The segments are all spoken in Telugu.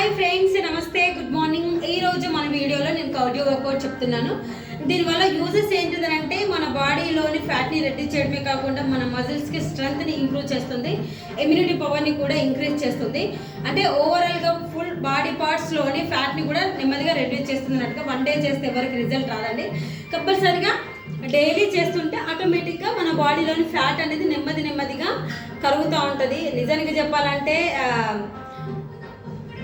హాయ్ ఫ్రెండ్స్, నమస్తే, గుడ్ మార్నింగ్. ఈ రోజు మన వీడియోలో నేను కార్డియో వర్కౌట్ చెప్తున్నాను. దీనివల్ల యూజెస్ ఏంటిదంటే మన బాడీలోని ఫ్యాట్ని రెడ్యూస్ చేయడమే కాకుండా మన మజిల్స్కి స్ట్రెంగ్త్ని ఇంప్రూవ్ చేస్తుంది, ఇమ్యూనిటీ పవర్ని కూడా ఇంక్రీజ్ చేస్తుంది. అంటే ఓవరాల్గా ఫుల్ బాడీ పార్ట్స్లోని ఫ్యాట్ని కూడా నెమ్మదిగా రెడ్యూస్ చేస్తుంది అన్నట్టుగా. 1 డే చేస్తే ఎవరికి రిజల్ట్ రాదండి. కంపల్సరిగా డైలీ చేస్తుంటే ఆటోమేటిక్గా మన బాడీలోని ఫ్యాట్ అనేది నెమ్మదిగా కరుగుతూ ఉంటుంది. నిజానికి చెప్పాలంటే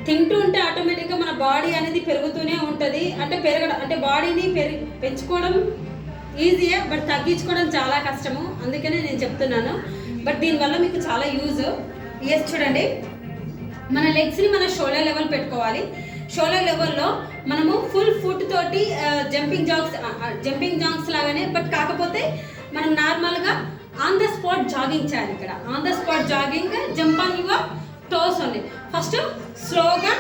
తింటూ ఉంటే ఆటోమేటిక్గా మన బాడీ అనేది పెరుగుతూనే ఉంటుంది. అంటే అంటే బాడీని పెంచుకోవడం ఈజీయే, బట్ తగ్గించుకోవడం చాలా కష్టము. అందుకనే నేను చెప్తున్నాను. బట్ దీనివల్ల మీకు చాలా యూజ్. చూడండి, మన లెగ్స్ని మన షోల్డర్ లెవెల్ పెట్టుకోవాలి. షోల్డర్ లెవెల్లో మనము ఫుల్ ఫుట్ తోటి జంపింగ్ జాగ్స్ లాగానే, బట్ కాకపోతే మనం నార్మల్గా ఆన్ ద స్పాట్ జాగింగ్ చేయాలి. ఇక్కడ on the spot jogging, jump on your toes ఉంది. ఫస్ట్ స్లోగా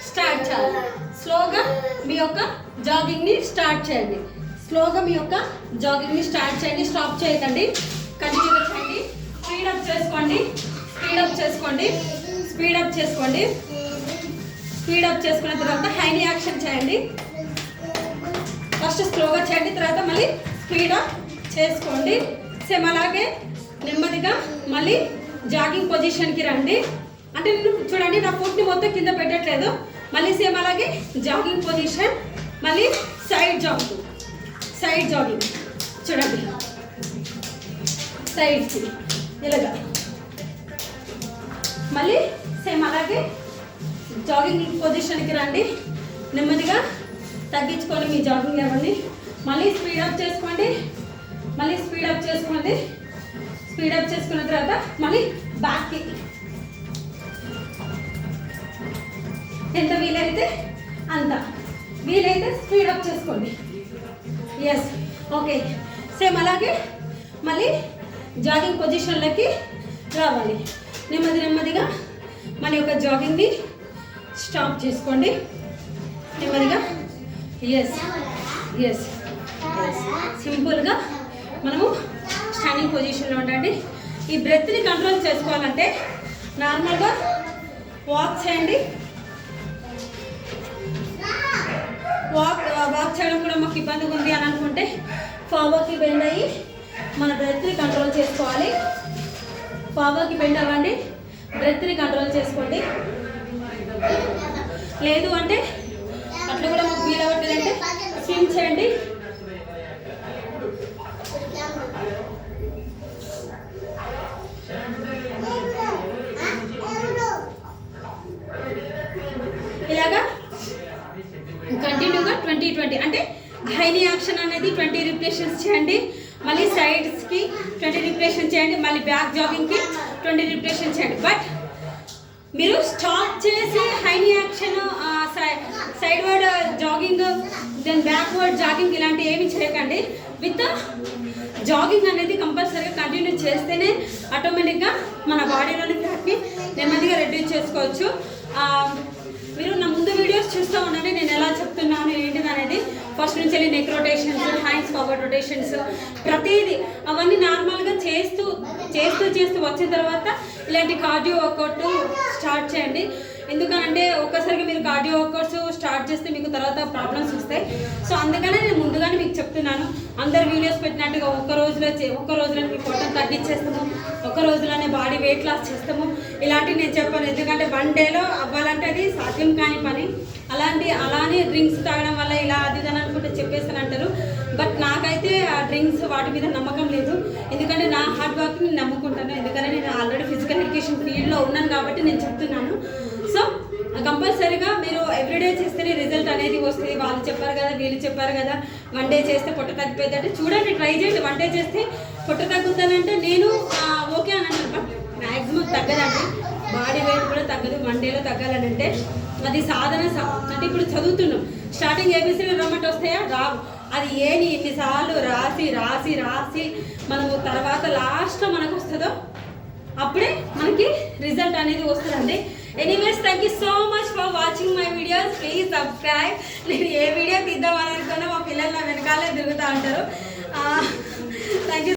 స్టార్ట్ చేయాలి. స్లోగా మీ యొక్క జాగింగ్ని స్టార్ట్ చేయండి. స్లోగా మీ యొక్క జాగింగ్ని స్టార్ట్ చేయండి. స్టాప్ చేయకండి, కంటిన్యూగా చేయండి. స్పీడప్ చేసుకోండి. స్పీడప్ చేసుకున్న తర్వాత హైనీ యాక్షన్ చేయండి. ఫస్ట్ స్లోగా చేయండి, తర్వాత మళ్ళీ స్పీడప్ చేసుకోండి. సేమ్ అలాగే నెమ్మదిగా మళ్ళీ జాగింగ్ పొజిషన్కి రండి. అంటే నేను చూడండి, నా ఫుట్ని మొత్తం కింద పెట్టట్లేదు. మళ్ళీ సేమ్ అలాగే జాగింగ్ పొజిషన్, మళ్ళీ సైడ్ జాగింగ్ చూడండి, సైడ్కి ఇలాగా. మళ్ళీ సేమ్ అలాగే జాగింగ్ పొజిషన్కి రండి. నెమ్మదిగా తగ్గించుకొని మీ జాగింగ్ లెవెల్ని మళ్ళీ స్పీడప్ చేసుకోండి. స్పీడప్ చేసుకున్న తర్వాత మళ్ళీ బ్యాక్కి ఎంత వీలైతే అంత, వీలైతే స్పీడప్ చేసుకోండి. ఓకే. సేమ్ అలాగే మళ్ళీ జాగింగ్ పొజిషన్లకి రావాలి. నెమ్మదిగా మన యొక్క జాగింగ్ని స్టాప్ చేసుకోండి. నెమ్మదిగా సింపుల్గా మనము స్టాండింగ్ పొజిషన్లో ఉండండి. ఈ బ్రెత్ని కంట్రోల్ చేసుకోవాలంటే నార్మల్గా వాక్ చేయండి. వాక్ చేయడం కూడా మాకు ఇబ్బందిగా ఉంది అని అనుకుంటే ఫార్వర్డ్కి బెండ్ అయ్యి మన బ్రెత్ని కంట్రోల్ చేసుకోవాలి. ఫార్వర్డ్కి బెండ్ అవ్వండి, బ్రెత్ని కంట్రోల్ చేసుకోండి. లేదు అంటే అట్లా కూడా మాకు వీలు అవ్వట్లేదంటే స్విమ్ చేయండి. ఇలాగా కంటిన్యూగా 20 అంటే హైనీ యాక్షన్ అనేది 20 రిపిటేషన్స్ చేయండి. మళ్ళీ సైడ్స్కి 20 రిపిటేషన్ చేయండి. మళ్ళీ బ్యాక్ జాగింగ్కి 20 రిపిటేషన్ చేయండి. బట్ మీరు స్టాప్ చేసి high knee action, sideward jogging, then backward jogging ఇలాంటి ఏమి చేయకండి. విత్ జాగింగ్ అనేది కంపల్సరీగా కంటిన్యూ చేస్తేనే ఆటోమేటిక్గా మన బాడీలోని ఫ్యాట్ని నెమ్మదిగా రెడ్యూస్ చేసుకోవచ్చు. మీరు నా ముందు వీడియోస్ చూస్తూ ఉండండి, నేను ఎలా చెప్తున్నాను ఏంటిది అనేది. ఫస్ట్ నుంచి వెళ్ళి neck rotations, hands forward rotations, ప్రతిదీ అవన్నీ నార్మల్గా చేస్తూ వచ్చిన తర్వాత ఇలాంటి కార్డియో వర్కౌట్ స్టార్ట్ చేయండి. ఎందుకనంటే ఒక్కసారిగా మీరు కార్డియో వర్కౌట్స్ స్టార్ట్ చేస్తే మీకు తర్వాత ప్రాబ్లమ్స్ వస్తాయి. సో అందుకనే నేను ముందుగానే మీకు చెప్తున్నాను. అందరు వీడియోస్ పెట్టినట్టుగా ఒక్క రోజులో మీ పొట్టను తగ్గించేస్తాము, ఒక్క రోజులోనే బాడీ వెయిట్ లాస్ చేస్తాము, ఇలాంటివి నేను చెప్పాను. ఎందుకంటే 1 డేలో అవ్వాలంటే అది సాధ్యం కాని పని. అలానే డ్రింక్స్ తాగడం వల్ల ఇలా అది అని అనుకుంటే చెప్పేస్తాను అంటారు. బట్ నాకైతే ఆ డ్రింక్స్ వాటి మీద నమ్మకం లేదు. ఎందుకంటే నా హార్డ్ వర్క్ని నేను నమ్ముకుంటాను. ఎందుకంటే నేను ఆల్రెడీ ఫిజికల్ ఎడ్యుకేషన్ ఫీల్డ్లో ఉన్నాను కాబట్టి నేను చెప్తున్నాను. సో కంపల్సరీగా మీరు ఎవ్రీడే చేస్తేనే రిజల్ట్ అనేది వస్తుంది. వాళ్ళు చెప్పారు కదా, వీళ్ళు చెప్పారు కదా 1 డే చేస్తే పొట్ట తగ్గిపోయింది అంటే చూడండి, ట్రై చేయండి. 1 డే చేస్తే పొట్ట తగ్గుతుందంటే నేను ఓకే అని అన్నాను. బట్ మ్యాక్సిమం తగ్గదండి, బాడీ వెయిట్ కూడా తగ్గదు 1 డేలో తగ్గాలని అంటే. అది సాధన. అంటే ఇప్పుడు చదువుతున్నాం, స్టార్టింగ్ ఏబీసీలు రమ్మటి వస్తాయా? రావు. అది ఎన్నిసార్లు రాసి మనము తర్వాత లాస్ట్లో మనకు వస్తుందో అప్పుడే మనకి రిజల్ట్ అనేది వస్తుందండి. Anyways, thank you so much for watching my videos. Please subscribe. నేను ఏ వీడియో తీద్దామని అనుకున్నా మా పిల్లలు నా వెనకాలే తిరుగుతూ ఉంటారు.